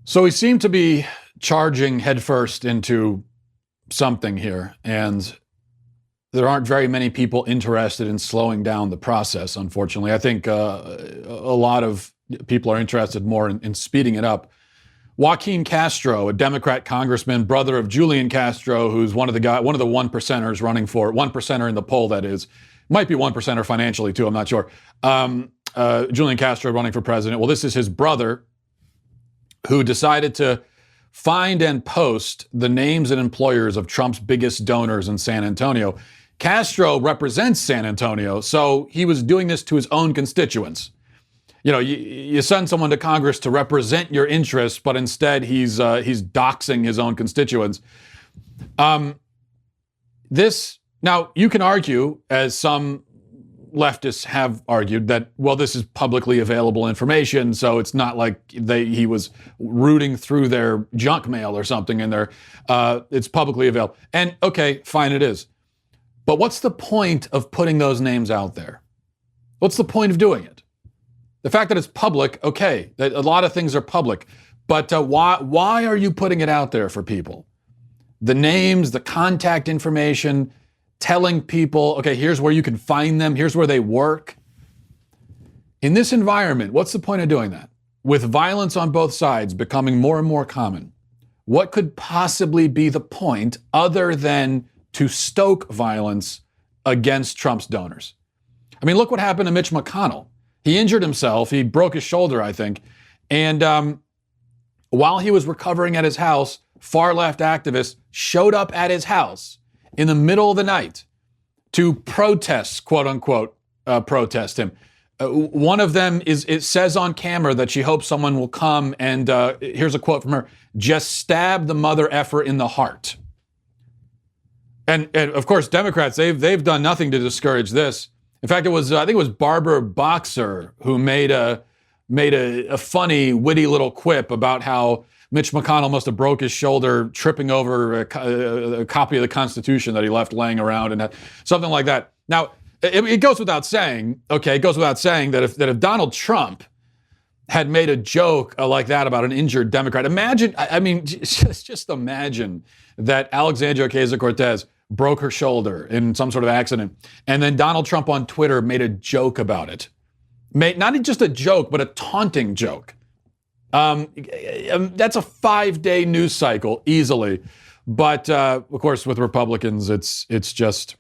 So we seem to be charging headfirst into something here, and there aren't very many people interested in slowing down the process, unfortunately. I think a lot of people are interested more in speeding it up. Joaquin Castro, a Democrat congressman, brother of Julian Castro, who's one of the one percenters running for, one percenter in the poll, that is. Might be one percenter financially, too, I'm not sure. Julian Castro running for president. Well, this is his brother, who decided to find and post the names and employers of Trump's biggest donors in San Antonio. Castro represents San Antonio, so he was doing this to his own constituents. You know, you send someone to Congress to represent your interests, but instead he's doxing his own constituents. Now, you can argue, as some leftists have argued, that, well, this is publicly available information, so it's not like he was rooting through their junk mail or something, and it's publicly available. And okay, fine, it is. But what's the point of putting those names out there? What's the point of doing it? The fact that it's public, okay, that a lot of things are public, but why are you putting it out there for people? The names, the contact information, telling people, okay, here's where you can find them, here's where they work. In this environment, what's the point of doing that? With violence on both sides becoming more and more common, what could possibly be the point other than to stoke violence against Trump's donors? I mean, look what happened to Mitch McConnell. He injured himself. He broke his shoulder, I think. And while he was recovering at his house, far-left activists showed up at his house in the middle of the night to protest, quote-unquote, protest him. One of them it says on camera that she hopes someone will come and, here's a quote from her, just stab the mother effer in the heart. And of course, Democrats, they've done nothing to discourage this. In fact, I think it was Barbara Boxer who made a funny, witty little quip about how Mitch McConnell must have broke his shoulder tripping over a copy of the Constitution that he left laying around, and something like that. Now, it goes without saying, that if Donald Trump had made a joke like that about an injured Democrat, just imagine that Alexandria Ocasio-Cortez broke her shoulder in some sort of accident, and then Donald Trump on Twitter made a joke about it. Not just a joke, but a taunting joke. That's a 5-day news cycle easily. But of course, with Republicans, it's just,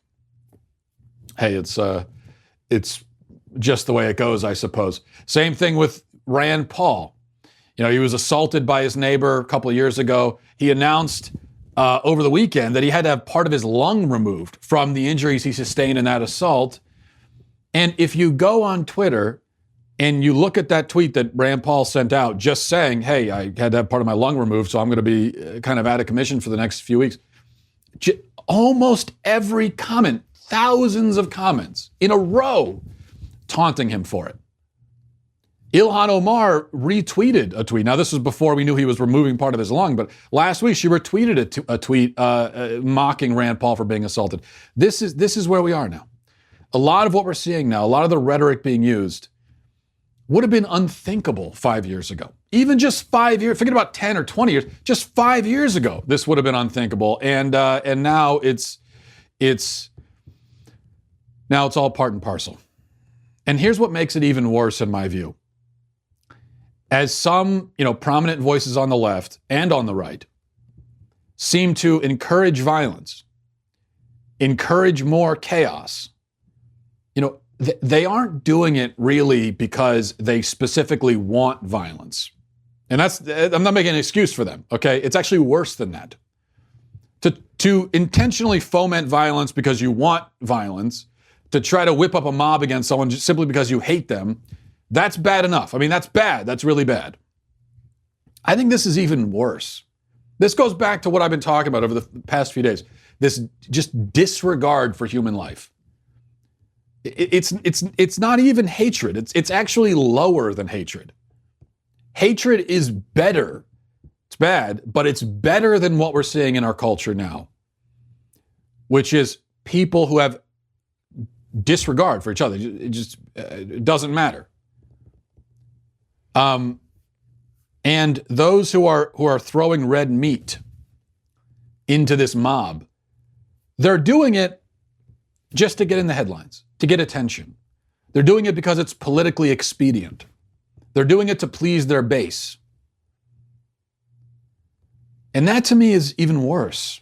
hey, it's just the way it goes, I suppose. Same thing with Rand Paul. You know, he was assaulted by his neighbor a couple of years ago. He announced over the weekend that he had to have part of his lung removed from the injuries he sustained in that assault. And if you go on Twitter and you look at that tweet that Rand Paul sent out just saying, hey, I had to have part of my lung removed, so I'm going to be kind of out of commission for the next few weeks. Almost every comment, thousands of comments in a row, taunting him for it. Ilhan Omar retweeted a tweet. Now, this was before we knew he was removing part of his lung, but last week she retweeted a tweet mocking Rand Paul for being assaulted. This is where we are now. A lot of what we're seeing now, a lot of the rhetoric being used, would have been unthinkable 5 years ago. Even just 5 years, forget about 10 or 20 years, just 5 years ago, this would have been unthinkable. And now it's all part and parcel. And here's what makes it even worse in my view. As some, prominent voices on the left and on the right seem to encourage violence, encourage more chaos, they aren't doing it really because they specifically want violence. And I'm not making an excuse for them, okay? It's actually worse than that. To intentionally foment violence because you want violence, to try to whip up a mob against someone just simply because you hate them, that's bad enough. I mean, that's bad. That's really bad. I think this is even worse. This goes back to what I've been talking about over the past few days. This just disregard for human life. It's not even hatred. It's actually lower than hatred. Hatred is better. It's bad, but it's better than what we're seeing in our culture now, which is people who have disregard for each other. It just it doesn't matter. And those who are throwing red meat into this mob, they're doing it just to get in the headlines, to get attention. They're doing it because it's politically expedient. They're doing it to please their base. And that to me is even worse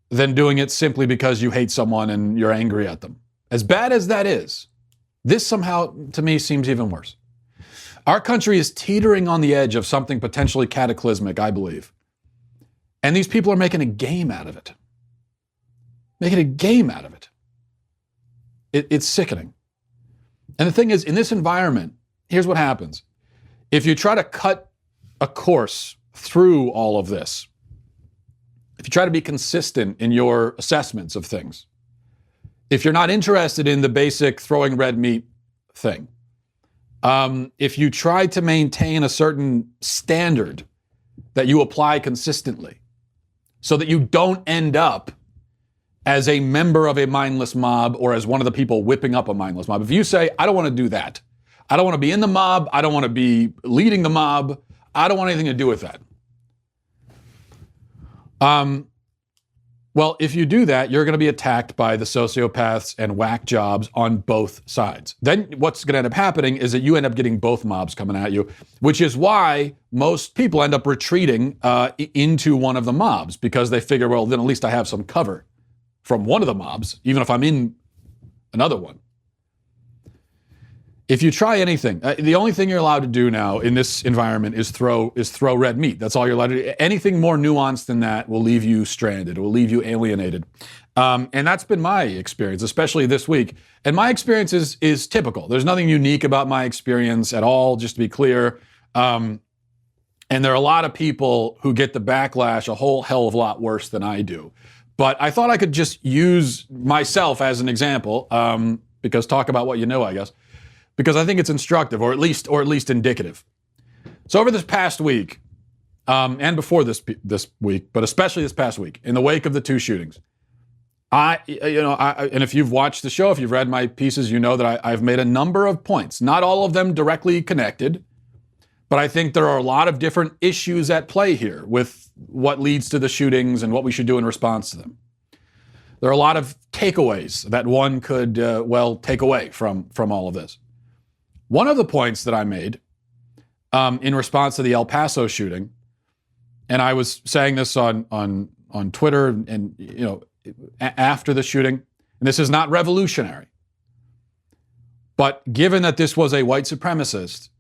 than doing it simply because you hate someone and you're angry at them. As bad as that is, this somehow to me seems even worse. Our country is teetering on the edge of something potentially cataclysmic, I believe. And these people are making a game out of it. Making a game out of it. It's sickening. And the thing is, in this environment, here's what happens. If you try to cut a course through all of this, if you try to be consistent in your assessments of things, if you're not interested in the basic throwing red meat thing, if you try to maintain a certain standard that you apply consistently so that you don't end up as a member of a mindless mob or as one of the people whipping up a mindless mob. If you say, I don't want to do that, I don't want to be in the mob, I don't want to be leading the mob, I don't want anything to do with that. Well, if you do that, you're going to be attacked by the sociopaths and whack jobs on both sides. Then what's going to end up happening is that you end up getting both mobs coming at you, which is why most people end up retreating into one of the mobs, because they figure, well, then at least I have some cover from one of the mobs, even if I'm in another one. If you try anything, the only thing you're allowed to do now in this environment is throw red meat. That's all you're allowed to do. Anything more nuanced than that will leave you stranded. It will leave you alienated. And that's been my experience, especially this week. And my experience is typical. There's nothing unique about my experience at all, just to be clear. And there are a lot of people who get the backlash a whole hell of a lot worse than I do. But I thought I could just use myself as an example, because talk about what you know, I guess. Because I think it's instructive, or at least indicative. So over this past week, and before this week, but especially this past week, in the wake of the two shootings, and if you've watched the show, if you've read my pieces, you know that I've made a number of points, not all of them directly connected, but I think there are a lot of different issues at play here with what leads to the shootings and what we should do in response to them. There are a lot of takeaways that one could, take away from all of this. One of the points that I made in response to the El Paso shooting, and I was saying this on Twitter and after the shooting, and this is not revolutionary, but given that this was a white supremacist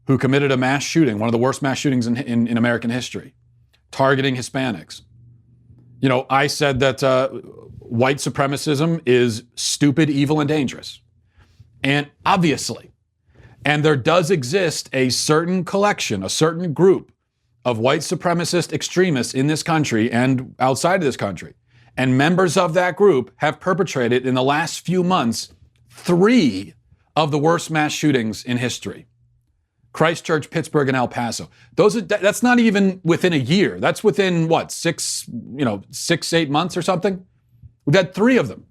who committed a mass shooting, one of the worst mass shootings in American history, targeting Hispanics, I said that white supremacism is stupid, evil, and dangerous. And obviously, and there does exist a certain collection, a certain group of white supremacist extremists in this country and outside of this country. And members of that group have perpetrated in the last few months 3 of the worst mass shootings in history. Christchurch, Pittsburgh, and El Paso. That's not even within a year. That's within 6-8 months or something. We've had 3 of them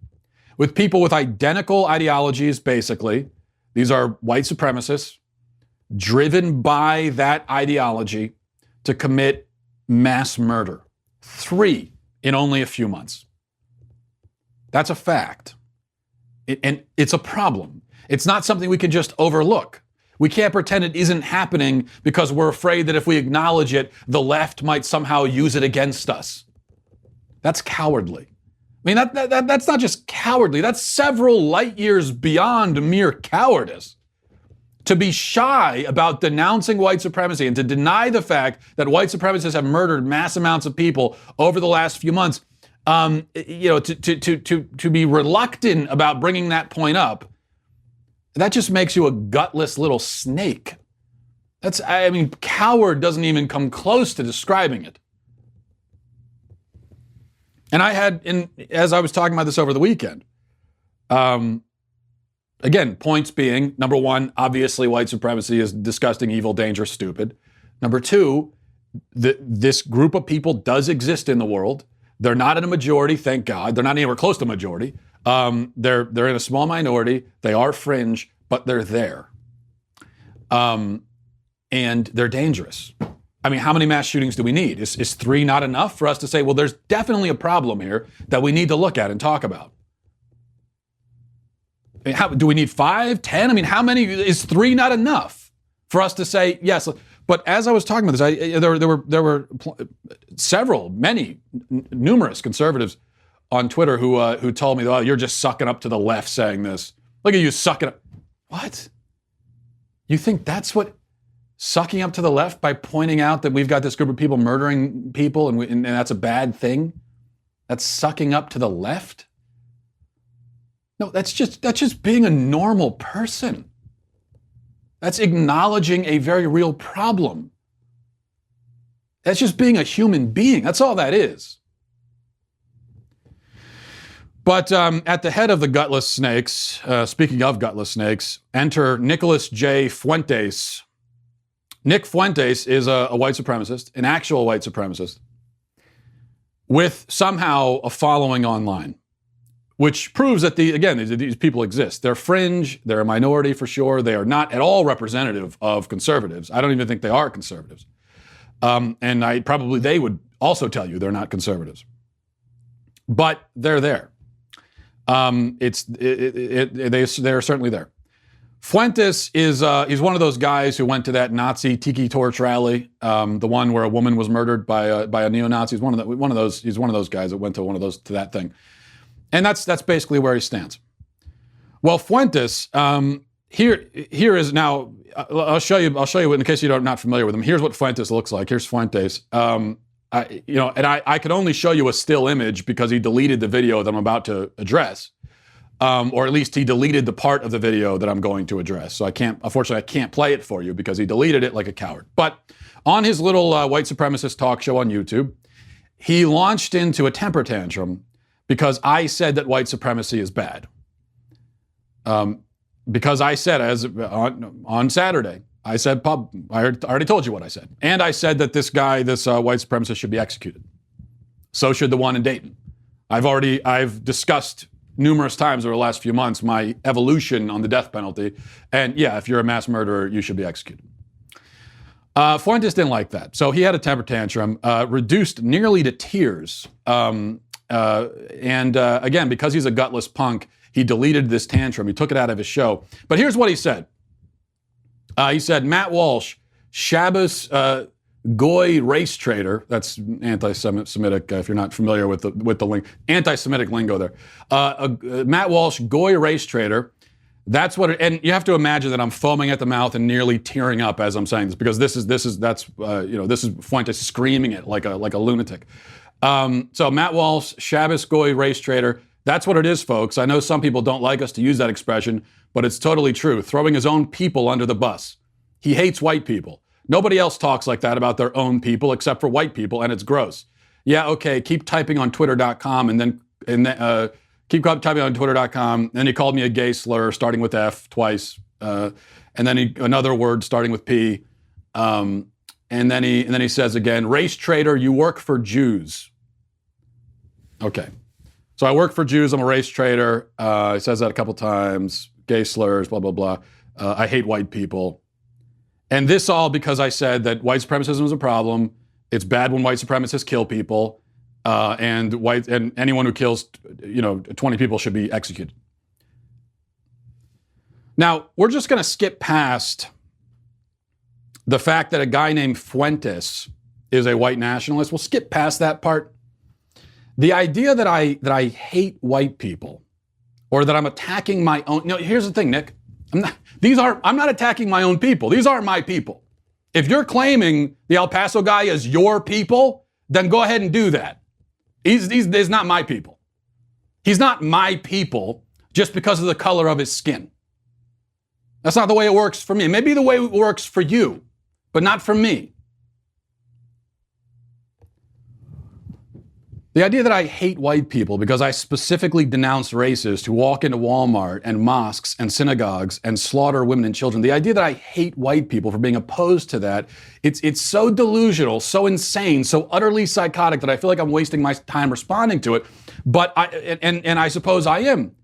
with people with identical ideologies, basically. These are white supremacists driven by that ideology to commit mass murder. 3 in only a few months. That's a fact. And it's a problem. It's not something we can just overlook. We can't pretend it isn't happening because we're afraid that if we acknowledge it, the left might somehow use it against us. That's cowardly. I mean, that's not just cowardly. That's several light years beyond mere cowardice. To be shy about denouncing white supremacy and to deny the fact that white supremacists have murdered mass amounts of people over the last few months, to be reluctant about bringing that point up, that just makes you a gutless little snake. Coward doesn't even come close to describing it. And I had, as I was talking about this over the weekend, again, points being, number 1, obviously white supremacy is disgusting, evil, dangerous, stupid. Number 2, this group of people does exist in the world. They're not in a majority, thank God. They're not anywhere close to a majority. They're in a small minority. They are fringe, but they're there. And and they're dangerous. I mean, how many mass shootings do we need? Is 3 not enough for us to say, well, there's definitely a problem here that we need to look at and talk about? I mean, do we need 5, 10? I mean, how many? Is 3 not enough for us to say yes? But as I was talking about this, there were numerous conservatives on Twitter who told me, "Oh, you're just sucking up to the left saying this. Look at you sucking up." What? You think that's what sucking up to the left by pointing out that we've got this group of people murdering people and that's a bad thing? That's sucking up to the left? No, that's just being a normal person. That's acknowledging a very real problem. That's just being a human being. That's all that is. But at the head of the gutless snakes, speaking of gutless snakes, enter Nicholas J. Fuentes. Nick Fuentes is a white supremacist, an actual white supremacist, with somehow a following online, which proves that these people exist. They're fringe, they're a minority for sure. They are not at all representative of conservatives. I don't even think they are conservatives. And they would also tell you they're not conservatives. But they're there. They're certainly there. Fuentes is he's one of those guys who went to that Nazi tiki torch rally, the one where a woman was murdered by a neo-Nazi. He's one of those guys that went to that thing. And that's basically where he stands. Well, Fuentes, here is now. I'll show you in case you're not familiar with him. Here's what Fuentes looks like. Here's Fuentes. I could only show you a still image because he deleted the video that I'm about to address, or at least he deleted the part of the video that I'm going to address. So unfortunately, I can't play it for you because he deleted it like a coward. But on his little white supremacist talk show on YouTube, he launched into a temper tantrum because I said that white supremacy is bad. Because I said, on Saturday, I said, I already told you what I said. And I said that this guy, this white supremacist, should be executed. So should the one in Dayton. I've discussed numerous times over the last few months my evolution on the death penalty. And yeah, if you're a mass murderer, you should be executed. Fuentes didn't like that. So he had a temper tantrum, reduced nearly to tears. Again, because he's a gutless punk, he deleted this tantrum. He took it out of his show. But here's what he said. He said, Matt Walsh, Shabbos Goy race trader. That's anti-Semitic, if you're not familiar with the link. Anti-Semitic lingo there. Matt Walsh, Goy race trader. That's what and you have to imagine that I'm foaming at the mouth and nearly tearing up as I'm saying this, because this is Fuentes screaming it like a lunatic. So Matt Walsh, Shabbos Goy race trader. That's what it is, folks. I know some people don't like us to use that expression, but it's totally true. Throwing his own people under the bus. He hates white people. Nobody else talks like that about their own people except for white people, and it's gross. Yeah, okay, keep typing on twitter.com and then keep typing on twitter.com. Then he called me a gay slur starting with F twice, and then another word starting with P, and then he says again, race traitor, you work for Jews. Okay. So I work for Jews, I'm a race traitor. He says that a couple times. Gay slurs, blah, blah, blah. I hate white people. And this all because I said that white supremacism is a problem. It's bad when white supremacists kill people. And anyone who kills 20 people should be executed. Now, we're just going to skip past the fact that a guy named Fuentes is a white nationalist. We'll skip past that part. The idea that I hate white people or that I'm attacking my own. Here's the thing, Nick. I'm not attacking my own people. These aren't my people. If you're claiming the El Paso guy is your people, then go ahead and do that. He's not my people. He's not my people just because of the color of his skin. That's not the way it works for me. Maybe the way it works for you, but not for me. The idea that I hate white people because I specifically denounce racists who walk into Walmart and mosques and synagogues and slaughter women and children, the idea that I hate white people for being opposed to that, it's so delusional, so insane, so utterly psychotic that I feel like I'm wasting my time responding to it. But I suppose I am.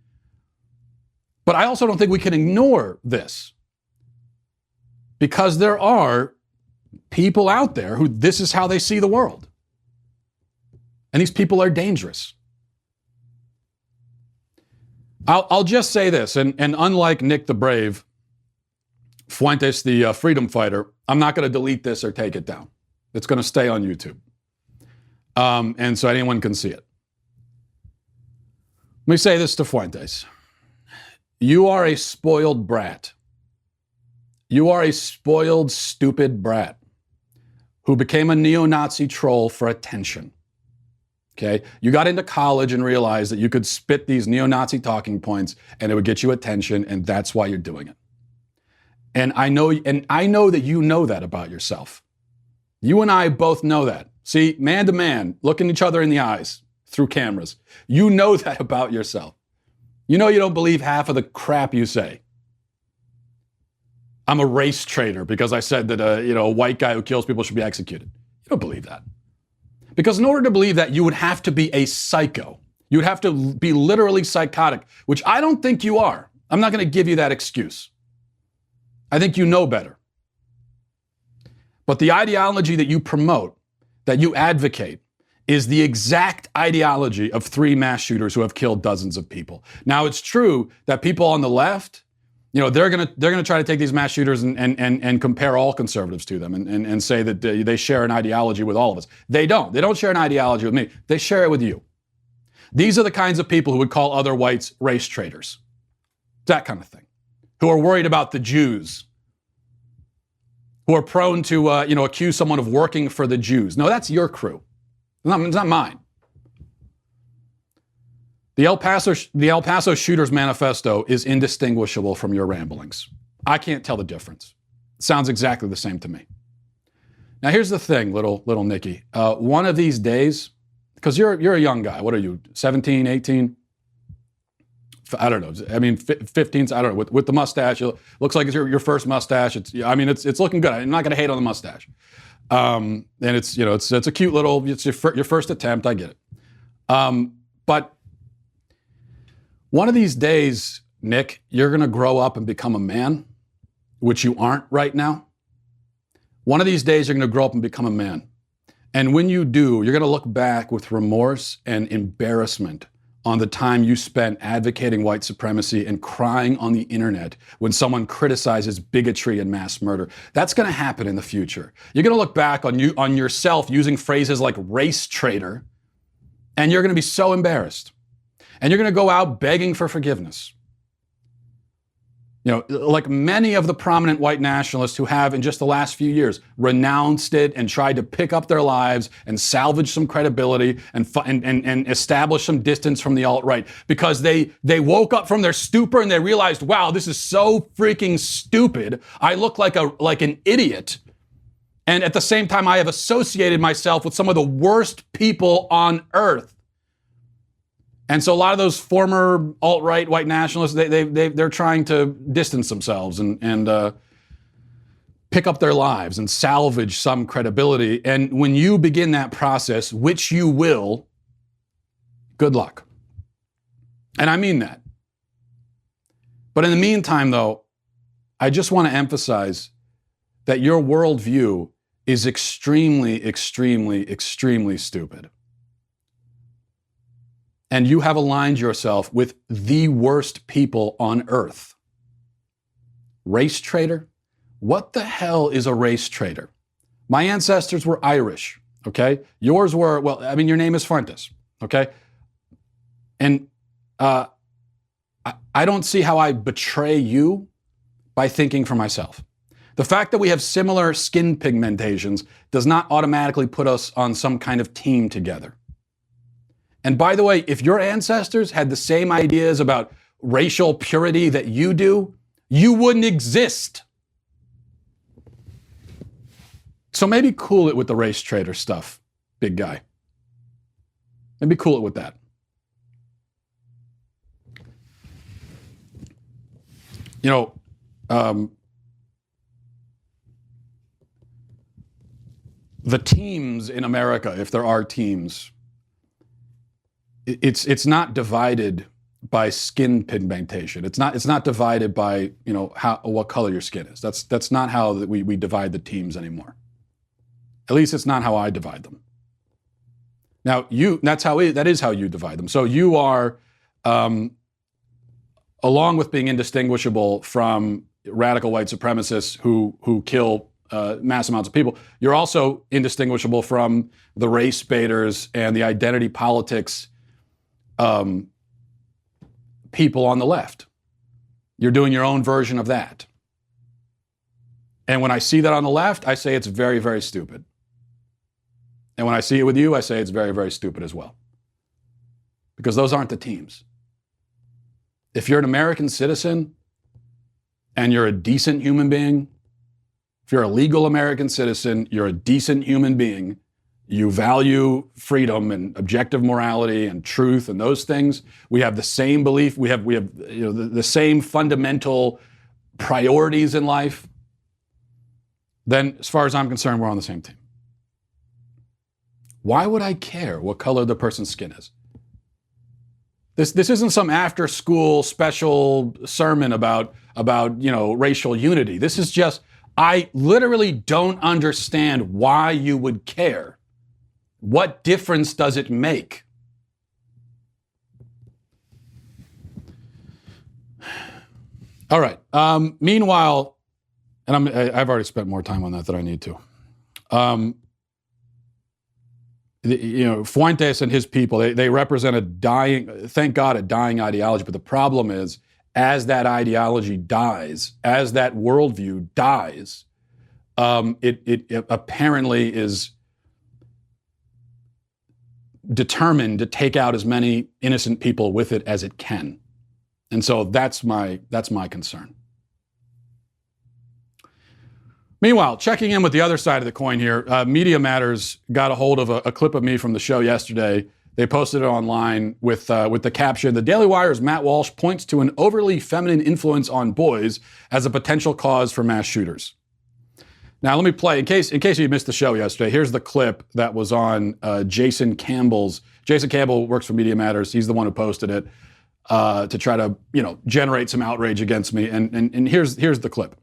But I also don't think we can ignore this. Because there are people out there who this is how they see the world. And these people are dangerous. I'll just say this, and unlike Nick the Brave, Fuentes, the freedom fighter, I'm not going to delete this or take it down. It's going to stay on YouTube. And so anyone can see it. Let me say this to Fuentes. You are a spoiled brat. You are a spoiled, stupid brat who became a neo-Nazi troll for attention. Okay? You got into college and realized that you could spit these neo-Nazi talking points and it would get you attention, and that's why you're doing it. And I know that you know that about yourself. You and I both know that. See, man to man, looking each other in the eyes through cameras. You know that about yourself. You know you don't believe half of the crap you say. I'm a race traitor because I said that a white guy who kills people should be executed. You don't believe that. Because in order to believe that, you would have to be a psycho. You would have to be literally psychotic, which I don't think you are. I'm not going to give you that excuse. I think you know better. But the ideology that you promote, that you advocate, is the exact ideology of 3 mass shooters who have killed dozens of people. Now, it's true that people on the left, they're gonna try to take these mass shooters and compare all conservatives to them and say that they share an ideology with all of us. They don't. They don't share an ideology with me. They share it with you. These are the kinds of people who would call other whites race traitors. That kind of thing. Who are worried about the Jews. Who are prone to accuse someone of working for the Jews. No, that's your crew. It's not mine. The El Paso Shooters Manifesto is indistinguishable from your ramblings. I can't tell the difference. It sounds exactly the same to me. Now, here's the thing, little Nicky. One of these days, because you're a young guy. What are you, 17, 18? I don't know. I mean, 15. I don't know. With the mustache, it looks like it's your first mustache. It's looking good. I'm not going to hate on the mustache. And it's a cute little. It's your first attempt. I get it. But one of these days, Nick, you're going to grow up and become a man, which you aren't right now. One of these days, you're going to grow up and become a man. And when you do, you're going to look back with remorse and embarrassment on the time you spent advocating white supremacy and crying on the internet when someone criticizes bigotry and mass murder. That's going to happen in the future. You're going to look back on yourself using phrases like race traitor, and you're going to be so embarrassed. And you're going to go out begging for forgiveness. Like many of the prominent white nationalists who have, in just the last few years, renounced it and tried to pick up their lives and salvage some credibility and establish some distance from the alt-right because they woke up from their stupor and they realized, wow, this is so freaking stupid. I look like an idiot. And at the same time, I have associated myself with some of the worst people on earth. And so a lot of those former alt-right white nationalists, they're trying to distance themselves and pick up their lives and salvage some credibility. And when you begin that process, which you will, good luck. And I mean that. But in the meantime, though, I just want to emphasize that your worldview is extremely, extremely, extremely stupid. And you have aligned yourself with the worst people on earth. Race traitor? What the hell is a race traitor? My ancestors were Irish, okay? Yours were, your name is Fuentes, okay? And I don't see how I betray you by thinking for myself. The fact that we have similar skin pigmentations does not automatically put us on some kind of team together. And by the way, if your ancestors had the same ideas about racial purity that you do, you wouldn't exist. So maybe cool it with the race traitor stuff, big guy. Maybe cool it with that. The teams in America, if there are teams, it's not divided by skin pigmentation. It's not divided by what color your skin is. That's not how we divide the teams anymore. At least it's not how I divide them. Now, that is how you divide them. So you are, along with being indistinguishable from radical white supremacists who kill mass amounts of people, you're also indistinguishable from the race baiters and the identity politics people on the left. You're doing your own version of that. And when I see that on the left, I say it's very, very stupid. And when I see it with you, I say it's very, very stupid as well. Because those aren't the teams. If you're an American citizen and you're a decent human being, if you're a legal American citizen, you're a decent human being, you value freedom and objective morality and truth and those things, we have the same belief, we have the same fundamental priorities in life, then as far as I'm concerned, we're on the same team. Why would I care what color the person's skin is? This isn't some after-school special sermon about racial unity. This is just, I literally don't understand why you would care. What difference does it make? All right. Meanwhile, and I've already spent more time on that than I need to. Fuentes and his people, they represent a dying, thank God, a dying ideology. But the problem is, as that ideology dies, as that worldview dies, it apparently is determined to take out as many innocent people with it as it can. And so that's my concern. Meanwhile, checking in with the other side of the coin here, Media Matters got a hold of a clip of me from the show yesterday. They posted it online with the caption, "The Daily Wire's Matt Walsh points to an overly feminine influence on boys as a potential cause for mass shooters." Now, let me play, in case you missed the show yesterday, here's the clip that was on Jason Campbell's. Jason Campbell works for Media Matters. He's the one who posted it to try to, generate some outrage against me. And here's the clip.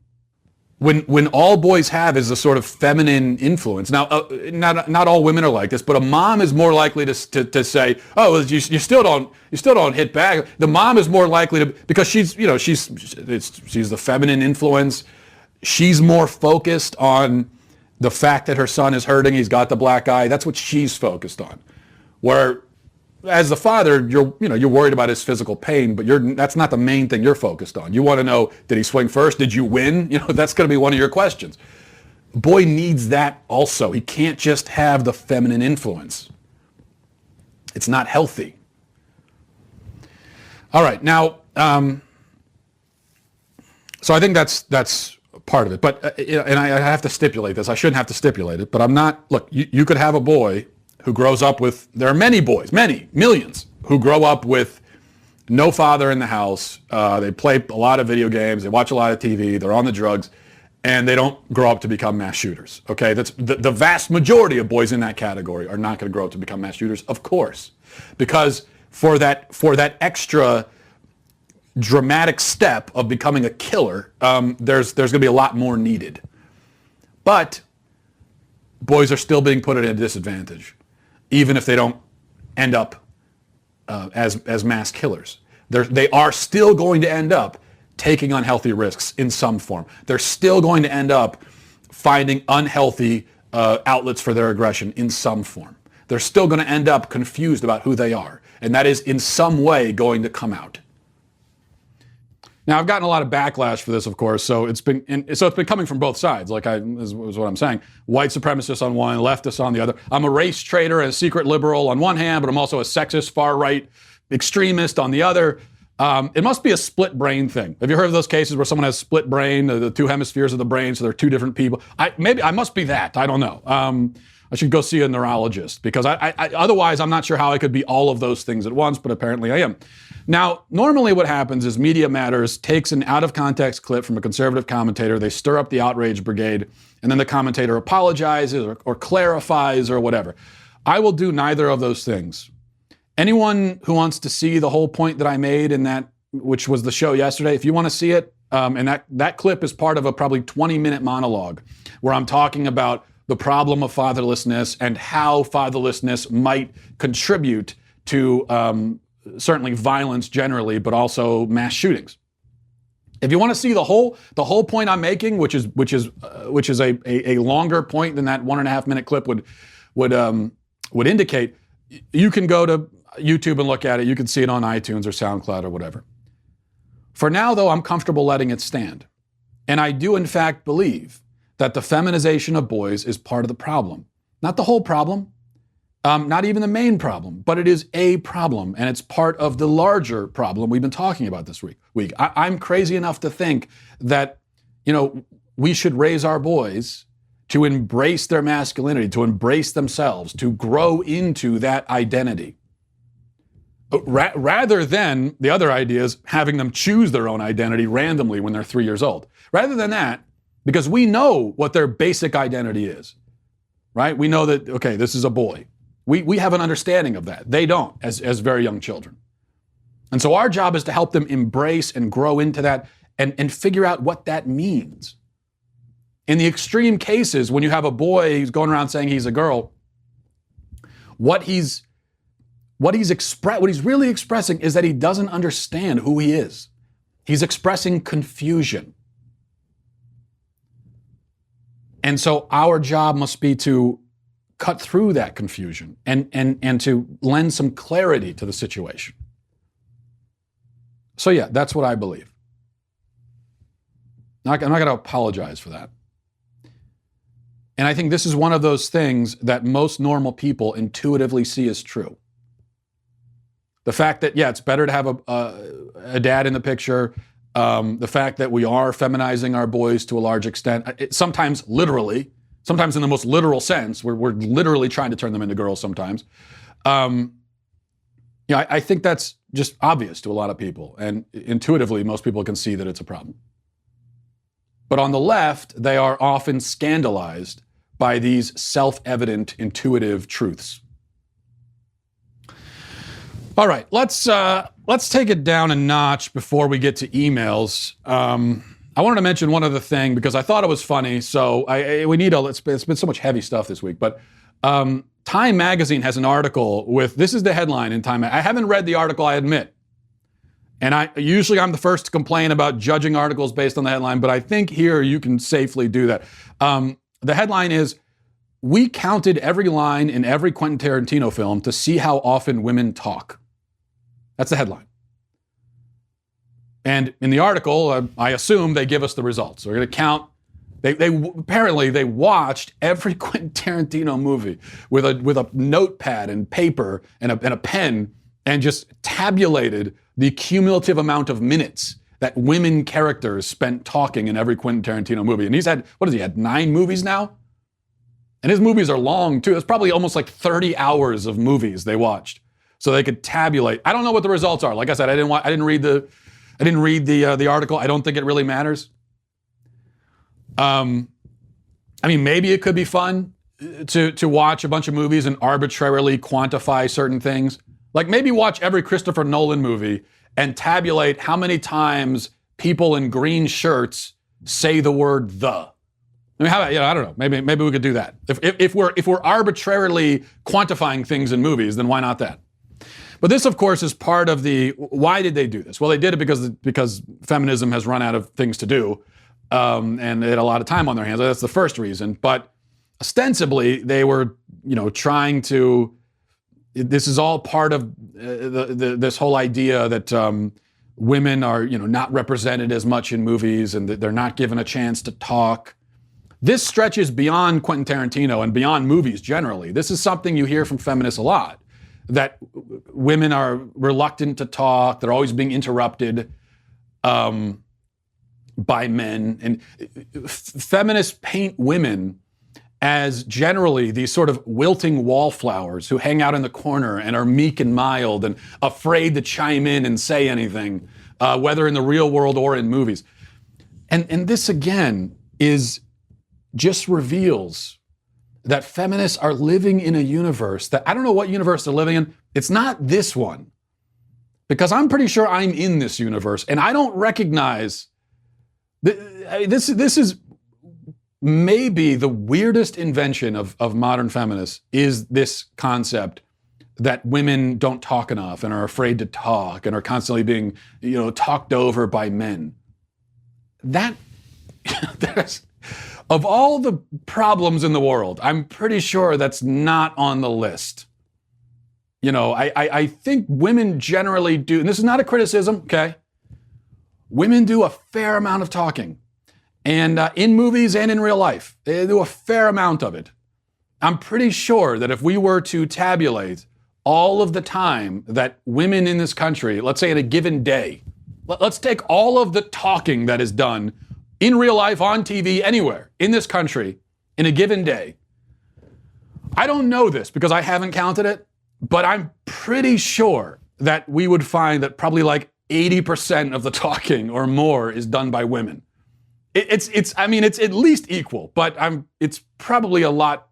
When all boys have is a sort of feminine influence. Now, not all women are like this, but a mom is more likely to say, "Oh, you still don't hit back." The mom is more likely to, because she's the feminine influence. She's more focused on the fact that her son is hurting. He's got the black eye. That's what she's focused on. Where, as the father, you're worried about his physical pain, but that's not the main thing you're focused on. You want to know, did he swing first? Did you win? That's going to be one of your questions. A boy needs that also. He can't just have the feminine influence. It's not healthy. All right, now, so I think that's part of it. But and I have to stipulate this. I shouldn't have to stipulate it, but I'm not. Look, you could have a boy who grows up with, there are many boys, millions, who grow up with no father in the house. They play a lot of video games, they watch a lot of TV, they're on the drugs, and they don't grow up to become mass shooters. Okay, that's the vast majority of boys in that category are not going to grow up to become mass shooters, of course, because for that extra dramatic step of becoming a killer, there's going to be a lot more needed. But boys are still being put at a disadvantage, even if they don't end up as mass killers. They are still going to end up taking unhealthy risks in some form. They're still going to end up finding unhealthy outlets for their aggression in some form. They're still going to end up confused about who they are, and that is in some way going to come out. Now, I've gotten a lot of backlash for this, of course, so it's been coming from both sides, is what I'm saying. White supremacists on one, leftists on the other. I'm a race traitor and a secret liberal on one hand, but I'm also a sexist, far-right extremist on the other. It must be a split brain thing. Have you heard of those cases where someone has split brain, the two hemispheres of the brain, so they're two different people? Maybe I must be that. I don't know. I should go see a neurologist, because otherwise I'm not sure how I could be all of those things at once, but apparently I am. Now, normally what happens is Media Matters takes an out-of-context clip from a conservative commentator, they stir up the outrage brigade, and then the commentator apologizes or clarifies or whatever. I will do neither of those things. Anyone who wants to see the whole point that I made in that, which was the show yesterday, if you want to see it, and that clip is part of a probably 20-minute monologue where I'm talking about the problem of fatherlessness and how fatherlessness might contribute to certainly violence generally, but also mass shootings. If you want to see the whole point I'm making, which is a longer point than that 1.5 minute clip would indicate, you can go to YouTube and look at it. You can see it on iTunes or SoundCloud or whatever. For now, though, I'm comfortable letting it stand. And I do, in fact, believe that the feminization of boys is part of the problem. Not the whole problem, not even the main problem, but it is a problem, and it's part of the larger problem we've been talking about this week. I'm crazy enough to think that, we should raise our boys to embrace their masculinity, to embrace themselves, to grow into that identity. Rather than the other ideas, having them choose their own identity randomly when they're 3 years old. Rather than that, because we know what their basic identity is, right? We know that, okay, this is a boy. We have an understanding of that. They don't, as very young children. And so our job is to help them embrace and grow into that and figure out what that means. In the extreme cases, when you have a boy who's going around saying he's a girl, what he's really expressing is that he doesn't understand who he is. He's expressing confusion. And so our job must be to cut through that confusion and to lend some clarity to the situation. So yeah, that's what I believe. I'm not going to apologize for that. And I think this is one of those things that most normal people intuitively see as true. The fact that, yeah, it's better to have a dad in the picture. The fact that we are feminizing our boys to a large extent, sometimes literally, sometimes in the most literal sense, we're literally trying to turn them into girls sometimes. I think that's just obvious to a lot of people. And intuitively, most people can see that it's a problem. But on the left, they are often scandalized by these self-evident, intuitive truths. All right, let's take it down a notch before we get to emails. I wanted to mention one other thing because I thought it was funny. So it's been so much heavy stuff this week. But Time Magazine has an article this is the headline in Time. I haven't read the article, I admit. And I'm the first to complain about judging articles based on the headline, but I think here you can safely do that. The headline is, "We counted every line in every Quentin Tarantino film to see how often women talk." That's the headline. And in the article, I assume they give us the results. We're going to count. Apparently they watched every Quentin Tarantino movie with a notepad and paper and a pen and just tabulated the cumulative amount of minutes that women characters spent talking in every Quentin Tarantino movie. And he had 9 movies now? And his movies are long too. It's probably almost like 30 hours of movies they watched. So they could tabulate. I don't know what the results are. Like I said, I didn't read the article. I don't think it really matters. Maybe it could be fun to watch a bunch of movies and arbitrarily quantify certain things. Like maybe watch every Christopher Nolan movie and tabulate how many times people in green shirts say the word "the." I mean, I don't know. Maybe we could do that. If we're arbitrarily quantifying things in movies, then why not that? But this, of course, is part of why did they do this? Well, they did it because feminism has run out of things to do, and they had a lot of time on their hands. That's the first reason. But ostensibly, they were, trying to. This is all part of this whole idea that women are, not represented as much in movies, and that they're not given a chance to talk. This stretches beyond Quentin Tarantino and beyond movies generally. This is something you hear from feminists a lot. That women are reluctant to talk. They're always being interrupted by men. And feminists paint women as generally these sort of wilting wallflowers who hang out in the corner and are meek and mild and afraid to chime in and say anything, whether in the real world or in movies. And this, again, just reveals that feminists are living in a universe that I don't know what universe they're living in. It's not this one, because I'm pretty sure I'm in this universe and I don't recognize this is maybe the weirdest invention of modern feminists is this concept that women don't talk enough and are afraid to talk and are constantly being, talked over by men. That, of all the problems in the world, I'm pretty sure that's not on the list. I think women generally do, and this is not a criticism, okay? Women do a fair amount of talking. And in movies and in real life, they do a fair amount of it. I'm pretty sure that if we were to tabulate all of the time that women in this country, let's say in a given day, let's take all of the talking that is done in real life, on TV, anywhere in this country in a given day. I don't know this because I haven't counted it, but I'm pretty sure that we would find that probably like 80% of the talking or more is done by women. It's at least equal, but it's probably a lot.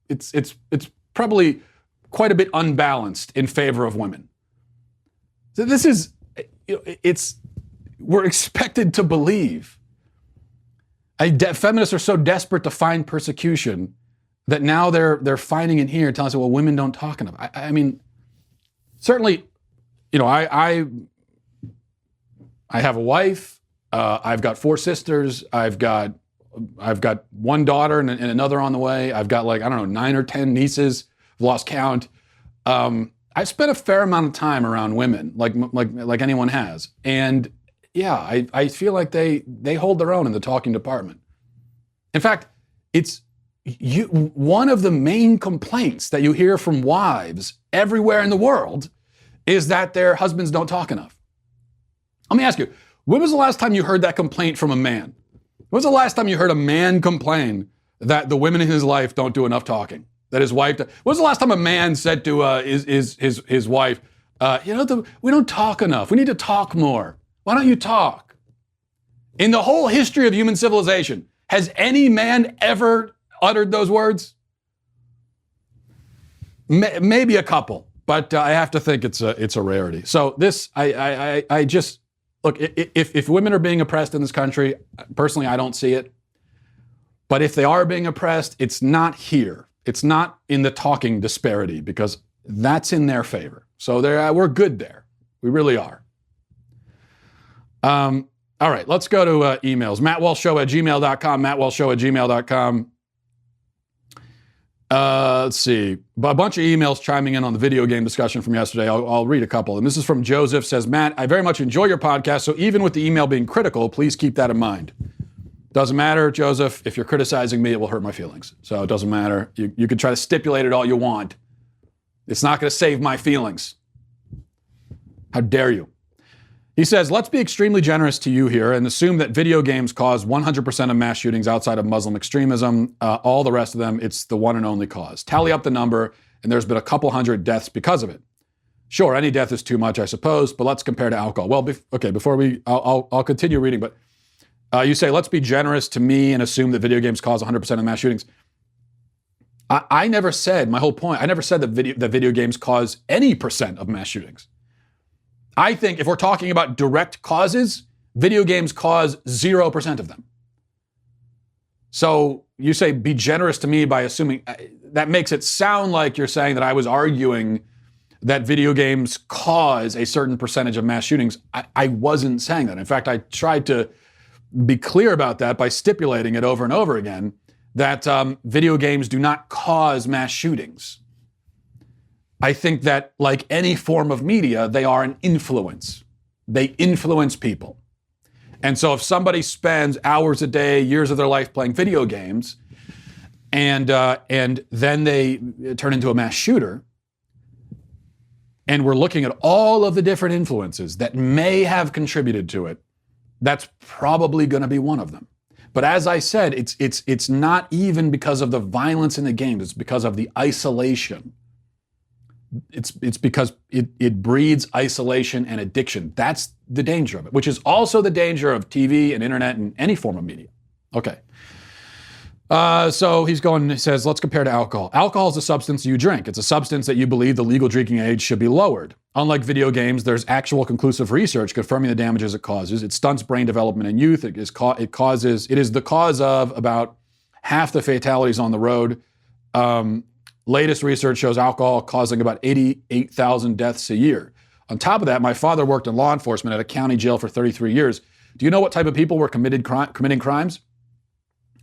It's probably quite a bit unbalanced in favor of women. So this is, we're expected to believe. Feminists are so desperate to find persecution that now they're finding it here, telling us, well, women don't talk enough. I mean, certainly, I have a wife. I've got 4 sisters. I've got 1 daughter and another on the way. I've got 9 or 10 nieces. I've lost count. I've spent a fair amount of time around women, like anyone has, and yeah, I feel like they hold their own in the talking department. In fact, it's one of the main complaints that you hear from wives everywhere in the world is that their husbands don't talk enough. Let me ask you, when was the last time you heard that complaint from a man? When was the last time you heard a man complain that the women in his life don't do enough talking? That his wife, when was the last time a man said to his wife, we don't talk enough. We need to talk more. Why don't you talk? In the whole history of human civilization, has any man ever uttered those words? Maybe a couple, but I have to think it's a rarity. So this, I just, look, if women are being oppressed in this country, personally, I don't see it. But if they are being oppressed, it's not here. It's not in the talking disparity because that's in their favor. So we're good there. We really are. All right, let's go to emails. MattWalshShow@gmail.com, MattWalshShow@gmail.com. Let's see. A bunch of emails chiming in on the video game discussion from yesterday. I'll read a couple. And this is from Joseph. Says, Matt, I very much enjoy your podcast, so even with the email being critical, please keep that in mind. Doesn't matter, Joseph. If you're criticizing me, it will hurt my feelings. So it doesn't matter. You can try to stipulate it all you want. It's not going to save my feelings. How dare you? He says, let's be extremely generous to you here and assume that video games cause 100% of mass shootings outside of Muslim extremism. All the rest of them, it's the one and only cause. Tally up the number, and there's been a couple hundred deaths because of it. Sure, any death is too much, I suppose, but let's compare to alcohol. Well, I'll continue reading, but you say, let's be generous to me and assume that video games cause 100% of mass shootings. I never said, my whole point, I never said that video games cause any percent of mass shootings. I think if we're talking about direct causes, video games cause 0% of them. So you say, be generous to me by assuming, that makes it sound like you're saying that I was arguing that video games cause a certain percentage of mass shootings. I wasn't saying that. In fact, I tried to be clear about that by stipulating it over and over again, that video games do not cause mass shootings. I think that, like any form of media, they are an influence. They influence people. And so if somebody spends hours a day, years of their life playing video games, and then they turn into a mass shooter, and we're looking at all of the different influences that may have contributed to it, that's probably going to be one of them. But as I said, it's not even because of the violence in the games. It's because of the isolation. It's because it breeds isolation and addiction. That's the danger of it, which is also the danger of TV and internet and any form of media. Okay. So he says, let's compare to alcohol. Alcohol is a substance you drink. It's a substance that you believe the legal drinking age should be lowered. Unlike video games, there's actual conclusive research confirming the damages it causes. It stunts brain development in youth. It is the cause of about half the fatalities on the road. Latest research shows alcohol causing about 88,000 deaths a year. On top of that, my father worked in law enforcement at a county jail for 33 years. Do you know what type of people were committing crimes?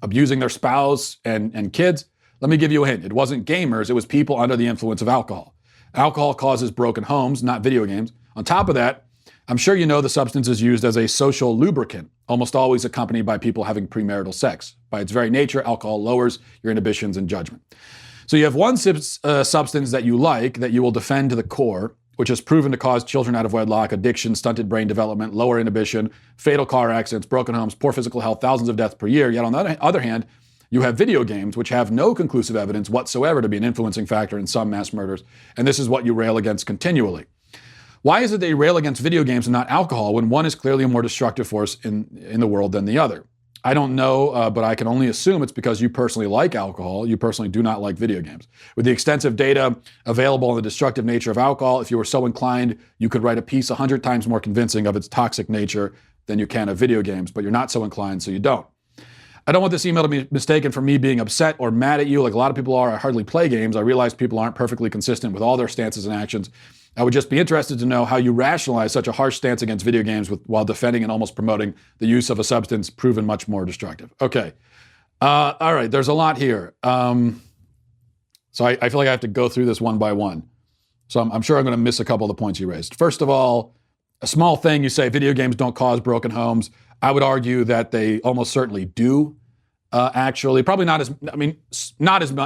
Abusing their spouse and kids? Let me give you a hint. It wasn't gamers, it was people under the influence of alcohol. Alcohol causes broken homes, not video games. On top of that, I'm sure you know the substance is used as a social lubricant, almost always accompanied by people having premarital sex. By its very nature, alcohol lowers your inhibitions and judgment. So you have one substance that you like, that you will defend to the core, which is proven to cause children out of wedlock, addiction, stunted brain development, lower inhibition, fatal car accidents, broken homes, poor physical health, thousands of deaths per year. Yet on the other hand, you have video games, which have no conclusive evidence whatsoever to be an influencing factor in some mass murders. And this is what you rail against continually. Why is it that you rail against video games and not alcohol when one is clearly a more destructive force in the world than the other? I don't know, but I can only assume it's because you personally like alcohol. You personally do not like video games. With the extensive data available on the destructive nature of alcohol, if you were so inclined, you could write a piece 100 times more convincing of its toxic nature than you can of video games, but you're not so inclined, so you don't. I don't want this email to be mistaken for me being upset or mad at you like a lot of people are. I hardly play games. I realize people aren't perfectly consistent with all their stances and actions. I would just be interested to know how you rationalize such a harsh stance against video games while defending and almost promoting the use of a substance proven much more destructive. Okay. All right. There's a lot here. So I feel like I have to go through this one by one. So I'm sure I'm going to miss a couple of the points you raised. First of all, a small thing, you say video games don't cause broken homes. I would argue that they almost certainly do, actually. Probably not as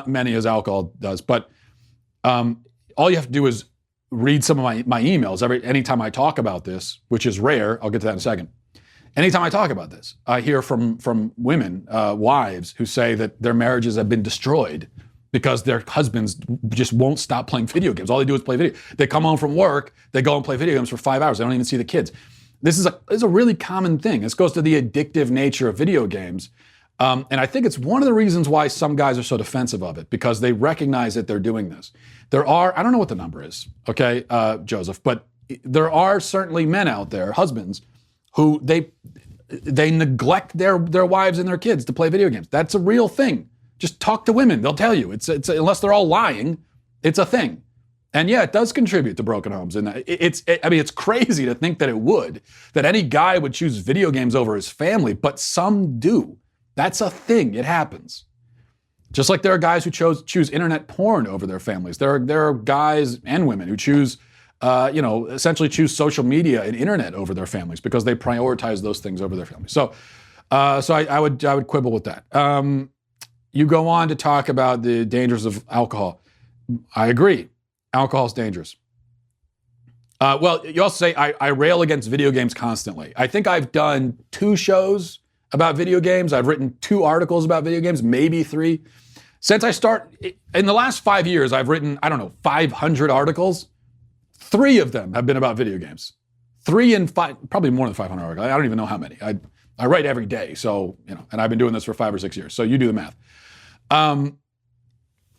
many as alcohol does, but all you have to do is read some of my emails anytime I talk about this, which is rare. I'll get to that in a second. Anytime I talk about this, I hear from women, wives, who say that their marriages have been destroyed because their husbands just won't stop playing video games. All they do is play video. They come home from work, they go and play video games for 5 hours. They don't even see the kids. This is a really common thing. This goes to the addictive nature of video games. And I think it's one of the reasons why some guys are so defensive of it, because they recognize that they're doing this. There are, I don't know what the number is, okay, Joseph, but there are certainly men out there, husbands, who they neglect their wives and their kids to play video games. That's a real thing. Just talk to women. They'll tell you. It's unless they're all lying, it's a thing. And yeah, it does contribute to broken homes. And it's crazy to think that it would, that any guy would choose video games over his family, but some do. That's a thing. It happens. Just like there are guys who choose internet porn over their families. There are guys and women who choose, essentially choose social media and internet over their families because they prioritize those things over their families. So I would quibble with that. You go on to talk about the dangers of alcohol. I agree. Alcohol is dangerous. Well, you also say I rail against video games constantly. I think I've done 2 shows about video games. I've written 2 articles about video games, maybe 3. Since in the last 5 years, I've written, 500 articles. 3 of them have been about video games. 3 and 5, probably more than 500 articles. I don't even know how many. I write every day, so, and I've been doing this for 5 or 6 years, so you do the math.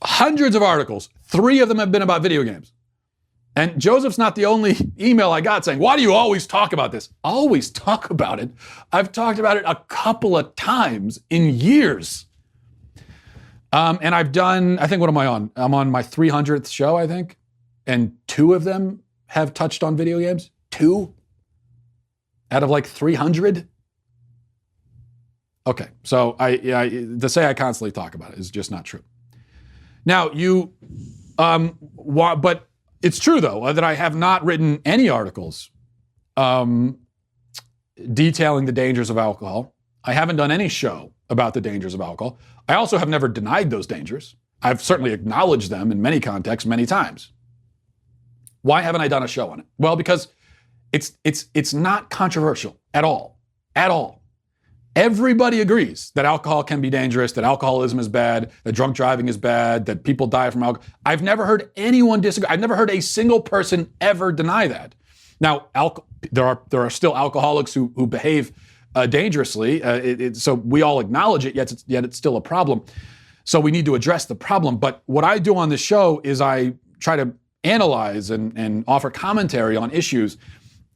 Hundreds of articles, 3 of them have been about video games. And Joseph's not the only email I got saying, why do you always talk about this? Always talk about it. I've talked about it a couple of times in years. And I've done, I think, what am I on? I'm on my 300th show, I think. And 2 of them have touched on video games. 2 out of like 300. Okay, so to say I constantly talk about it is just not true. Now, but it's true, though, that I have not written any articles detailing the dangers of alcohol. I haven't done any show about the dangers of alcohol. I also have never denied those dangers. I've certainly acknowledged them in many contexts, many times. Why haven't I done a show on it? Well, because it's not controversial at all. At all. Everybody agrees that alcohol can be dangerous, that alcoholism is bad, that drunk driving is bad, that people die from alcohol. I've never heard anyone disagree. I've never heard a single person ever deny that. Now, there are still alcoholics who behave dangerously. So we all acknowledge it, yet it's still a problem. So we need to address the problem. But what I do on this show is I try to analyze and offer commentary on issues.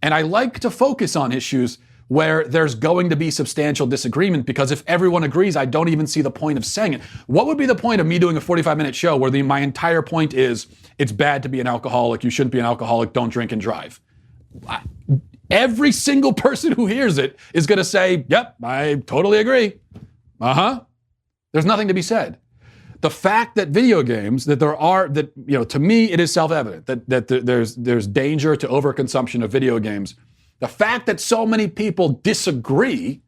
And I like to focus on issues where there's going to be substantial disagreement, because if everyone agrees, I don't even see the point of saying it. What would be the point of me doing a 45-minute show where my entire point is it's bad to be an alcoholic, you shouldn't be an alcoholic, don't drink and drive? Every single person who hears it is going to say, yep, I totally agree. There's nothing to be said. The fact that video games, to me, it is self-evident that there's danger to overconsumption of video games. The fact that so many people disagree,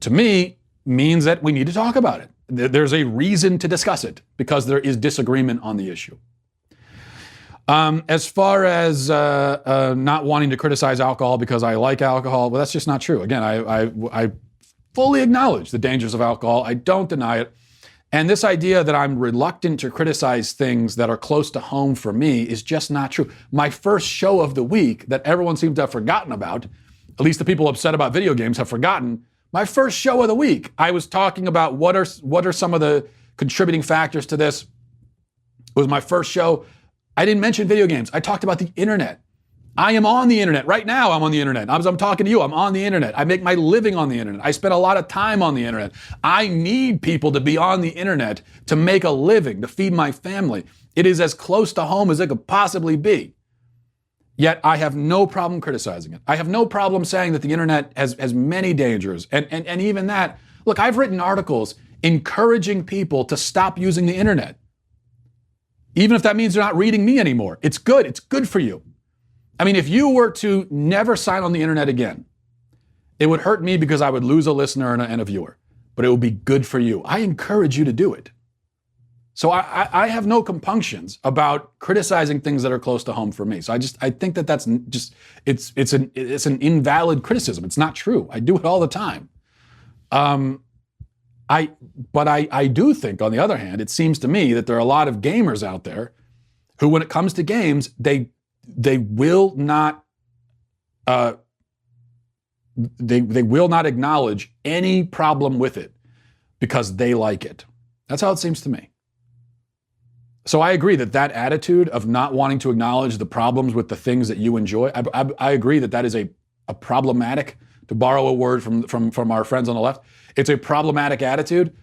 to me, means that we need to talk about it. There's a reason to discuss it, because there is disagreement on the issue. As far as not wanting to criticize alcohol because I like alcohol, well, that's just not true. Again, I fully acknowledge the dangers of alcohol. I don't deny it. And this idea that I'm reluctant to criticize things that are close to home for me is just not true. My first show of the week that everyone seems to have forgotten about, at least the people upset about video games have forgotten, my first show of the week, I was talking about what are some of the contributing factors to this. It was my first show. I didn't mention video games. I talked about the internet. I am on the internet. Right now, I'm on the internet. As I'm talking to you, I'm on the internet. I make my living on the internet. I spend a lot of time on the internet. I need people to be on the internet to make a living, to feed my family. It is as close to home as it could possibly be. Yet I have no problem criticizing it. I have no problem saying that the internet has many dangers. And even that, look, I've written articles encouraging people to stop using the internet. Even if that means they're not reading me anymore. It's good. It's good for you. I mean, if you were to never sign on the internet again, it would hurt me because I would lose a listener and a viewer, but it would be good for you. I encourage you to do it. So I have no compunctions about criticizing things that are close to home for me. So I think that's just, it's an invalid criticism. It's not true. I do it all the time. But I do think, on the other hand, it seems to me that there are a lot of gamers out there who, when it comes to games, they will not they will not acknowledge any problem with it because they like it. That's how it seems to me. So I agree that attitude of not wanting to acknowledge the problems with the things that you enjoy, I agree that is a problematic, to borrow a word from our friends on the left, it's a problematic attitude.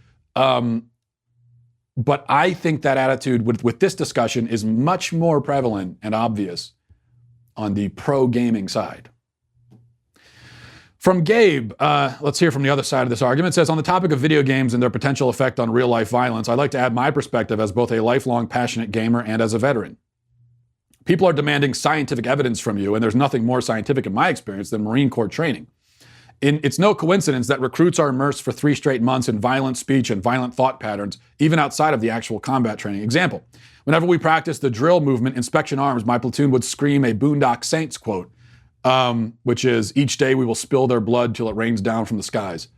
But I think that attitude with this discussion is much more prevalent and obvious on the pro-gaming side. From Gabe, let's hear from the other side of this argument. It says, on the topic of video games and their potential effect on real-life violence, I'd like to add my perspective as both a lifelong passionate gamer and as a veteran. People are demanding scientific evidence from you, and there's nothing more scientific in my experience than Marine Corps training. It's no coincidence that recruits are immersed for 3 straight months in violent speech and violent thought patterns, even outside of the actual combat training. Example, whenever we practiced the drill movement, Inspection Arms, my platoon would scream a Boondock Saints quote, which is, each day we will spill their blood till it rains down from the skies.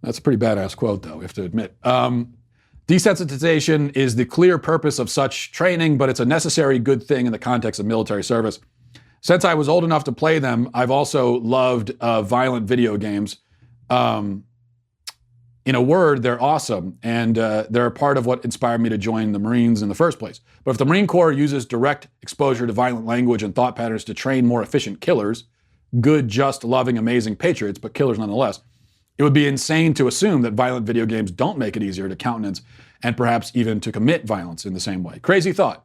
That's a pretty badass quote, though, we have to admit. Desensitization is the clear purpose of such training, but it's a necessary good thing in the context of military service. Since I was old enough to play them, I've also loved violent video games. In a word, they're awesome, and they're a part of what inspired me to join the Marines in the first place. But if the Marine Corps uses direct exposure to violent language and thought patterns to train more efficient killers, good, just, loving, amazing patriots, but killers nonetheless, it would be insane to assume that violent video games don't make it easier to countenance and perhaps even to commit violence in the same way. Crazy thought.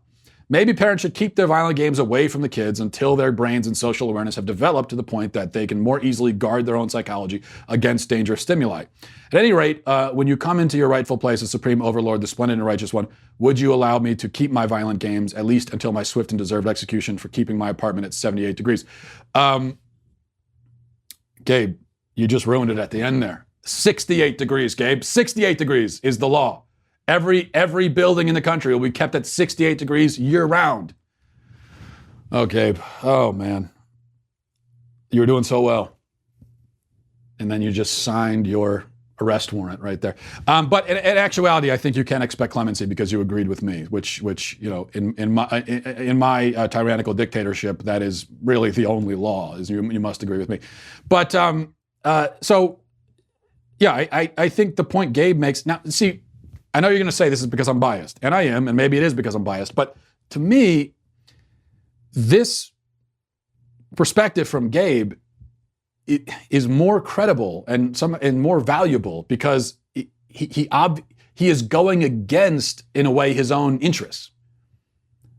Maybe parents should keep their violent games away from the kids until their brains and social awareness have developed to the point that they can more easily guard their own psychology against dangerous stimuli. At any rate, when you come into your rightful place as Supreme Overlord, the splendid and righteous one, would you allow me to keep my violent games, at least until my swift and deserved execution for keeping my apartment at 78 degrees? Gabe, you just ruined it at the end there. 68 degrees, Gabe. 68 degrees is the law. Every building in the country will be kept at 68 degrees year-round. Oh, Gabe. Oh, man. You were doing so well. And then you just signed your arrest warrant right there. But in actuality, I think you can expect clemency because you agreed with me, which you know, in my tyrannical dictatorship, that is really the only law, is you must agree with me. But So, yeah, I think the point Gabe makes, now, see, I know you're going to say this is because I'm biased, and I am, and maybe it is because I'm biased, but to me, this perspective from Gabe is more credible and more valuable because he is going against, in a way, his own interests.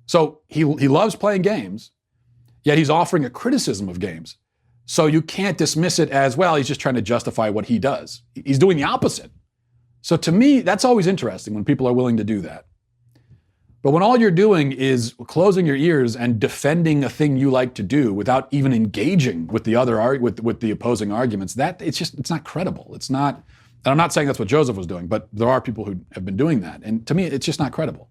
So he loves playing games, yet he's offering a criticism of games. So you can't dismiss it as, well, he's just trying to justify what he does. He's doing the opposite. So to me, that's always interesting when people are willing to do that. But when all you're doing is closing your ears and defending a thing you like to do without even engaging with the with the opposing arguments, it's not credible. It's not, and I'm not saying that's what Joseph was doing, but there are people who have been doing that. And to me, it's just not credible.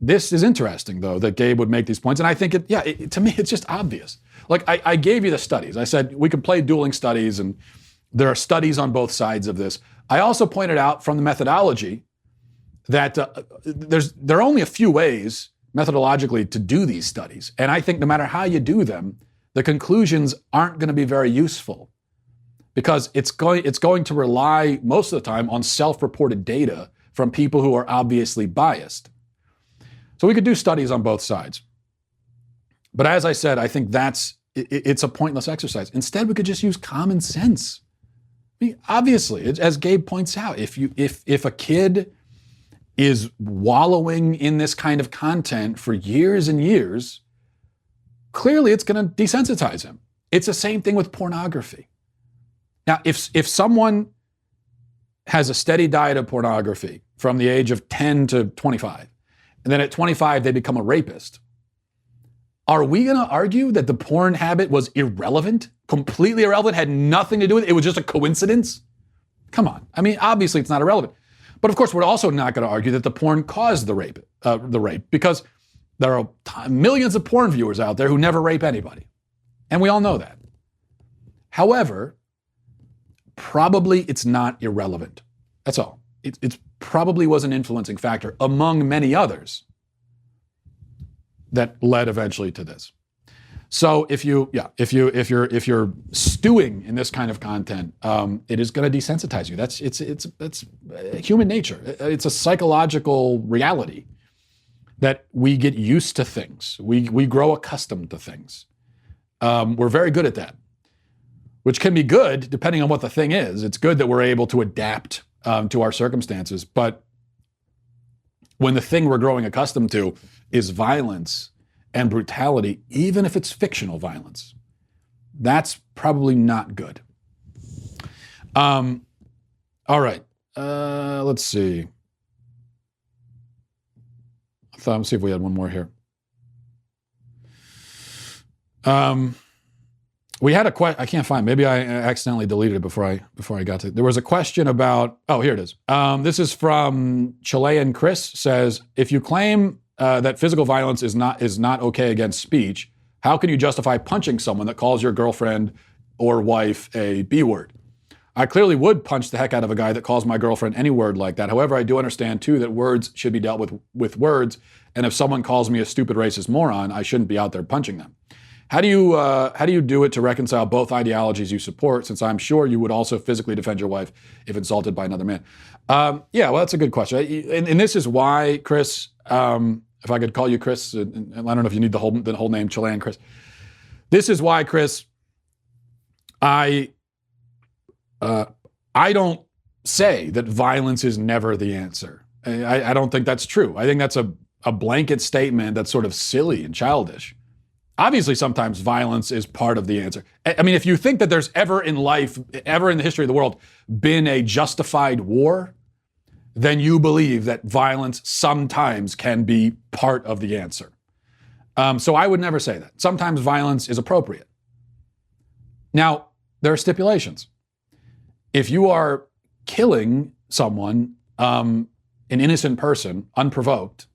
This is interesting, though, that Gabe would make these points. And I think to me, it's just obvious. Like I gave you the studies. I said we could play dueling studies, and there are studies on both sides of this. I also pointed out from the methodology that there are only a few ways methodologically to do these studies. And I think no matter how you do them, the conclusions aren't going to be very useful because it's going to rely most of the time on self-reported data from people who are obviously biased. So we could do studies on both sides. But as I said, I think it's a pointless exercise. Instead, we could just use common sense. I mean, obviously, as Gabe points out, if a kid is wallowing in this kind of content for years and years, clearly it's going to desensitize him. It's the same thing with pornography. Now, if someone has a steady diet of pornography from the age of 10 to 25, and then at 25 they become a rapist, are we going to argue that the porn habit was irrelevant, completely irrelevant, had nothing to do with it? It was just a coincidence? Come on. I mean, obviously it's not irrelevant. But of course, we're also not going to argue that the porn caused the rape, because there are millions of porn viewers out there who never rape anybody. And we all know that. However, probably it's not irrelevant. That's all. It probably was an influencing factor among many others that led eventually to this. So if you're stewing in this kind of content, it is going to desensitize you. That's human nature. It's a psychological reality that we get used to things. We grow accustomed to things. We're very good at that, which can be good depending on what the thing is. It's good that we're able to adapt to our circumstances. But when the thing we're growing accustomed to is violence and brutality, even if it's fictional violence, that's probably not good. All right, let's see. Let's see if we had one more here. We had a question. I can't find. Maybe I accidentally deleted it before I got to. There was a question about. Oh, here it is. This is from Chilean Chris. Says, if you claim that physical violence is not okay against speech, how can you justify punching someone that calls your girlfriend or wife a B word? I clearly would punch the heck out of a guy that calls my girlfriend any word like that. However, I do understand too that words should be dealt with words, and if someone calls me a stupid racist moron, I shouldn't be out there punching them. How do you do it to reconcile both ideologies you support, since I'm sure you would also physically defend your wife if insulted by another man? Yeah, well, that's a good question. And this is why, Chris, if I could call you Chris, and I don't know if you need the whole name, Chilean Chris. This is why, Chris, I don't say that violence is never the answer. I don't think that's true. I think that's a blanket statement that's sort of silly and childish. Obviously, sometimes violence is part of the answer. I mean, if you think that there's ever in the history of the world, been a justified war, then you believe that violence sometimes can be part of the answer. So I would never say that. Sometimes violence is appropriate. Now, there are stipulations. If you are killing someone, an innocent person, unprovoked,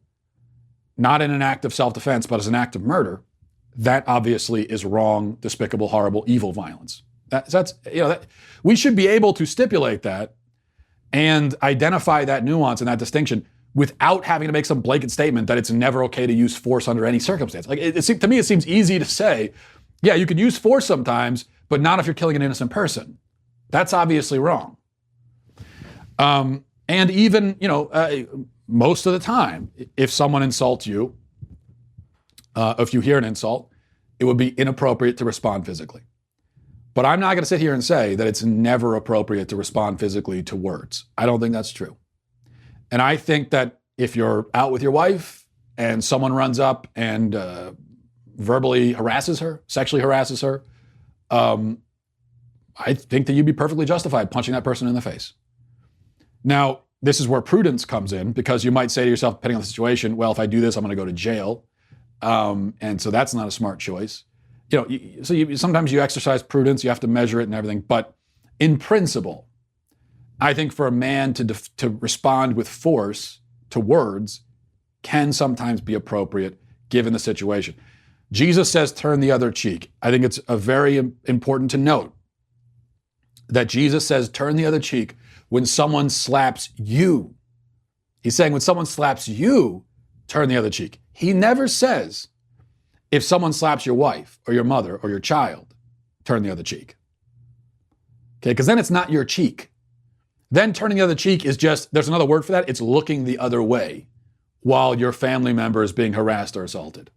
not in an act of self-defense, but as an act of murder, that obviously is wrong, despicable, horrible, evil violence. We should be able to stipulate that and identify that nuance and that distinction without having to make some blanket statement that it's never okay to use force under any circumstance. To me, it seems easy to say, yeah, you can use force sometimes, but not if you're killing an innocent person. That's obviously wrong. And even, most of the time, if someone insults you, if you hear an insult, it would be inappropriate to respond physically. But I'm not going to sit here and say that it's never appropriate to respond physically to words. I don't think that's true. And I think that if you're out with your wife and someone runs up and verbally harasses her, sexually harasses her, I think that you'd be perfectly justified punching that person in the face. Now, this is where prudence comes in, because you might say to yourself, depending on the situation, well, if I do this, I'm going to go to jail. And so that's not a smart choice. Sometimes you exercise prudence, you have to measure it and everything. But in principle, I think for a man to respond with force to words can sometimes be appropriate given the situation. Jesus says, turn the other cheek. I think it's very important to note that Jesus says, turn the other cheek when someone slaps you. He's saying when someone slaps you, turn the other cheek. He never says, if someone slaps your wife or your mother or your child, turn the other cheek. Okay, because then it's not your cheek. Then turning the other cheek is just, there's another word for that, it's looking the other way while your family member is being harassed or assaulted.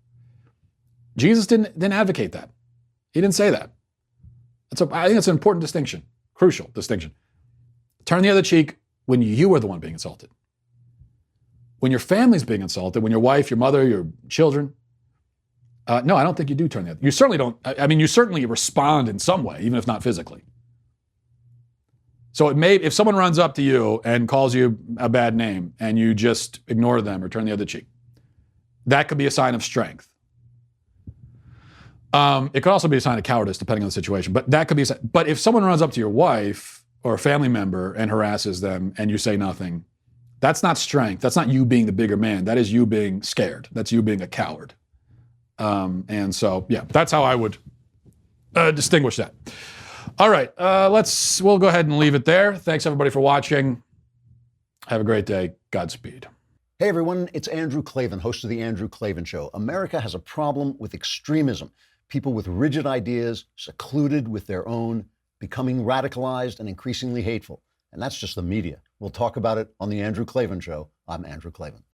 Jesus didn't advocate that. He didn't say that. I think it's an important distinction, crucial distinction. Turn the other cheek when you are the one being insulted. When your family's being insulted, when your wife, your mother, your children, no, I don't think you do turn the other. You certainly don't. You certainly respond in some way, even if not physically. So if someone runs up to you and calls you a bad name and you just ignore them or turn the other cheek, that could be a sign of strength. It could also be a sign of cowardice, depending on the situation. But that could be. But if someone runs up to your wife or a family member and harasses them and you say nothing, that's not strength. That's not you being the bigger man. That is you being scared. That's you being a coward. And so, yeah, that's how I would distinguish that. All right, we'll go ahead and leave it there. Thanks everybody for watching. Have a great day. Godspeed. Hey everyone, it's Andrew Klavan, host of The Andrew Klavan Show. America has a problem with extremism. People with rigid ideas, secluded with their own, becoming radicalized and increasingly hateful. And that's just the media. We'll talk about it on The Andrew Klavan Show. I'm Andrew Klavan.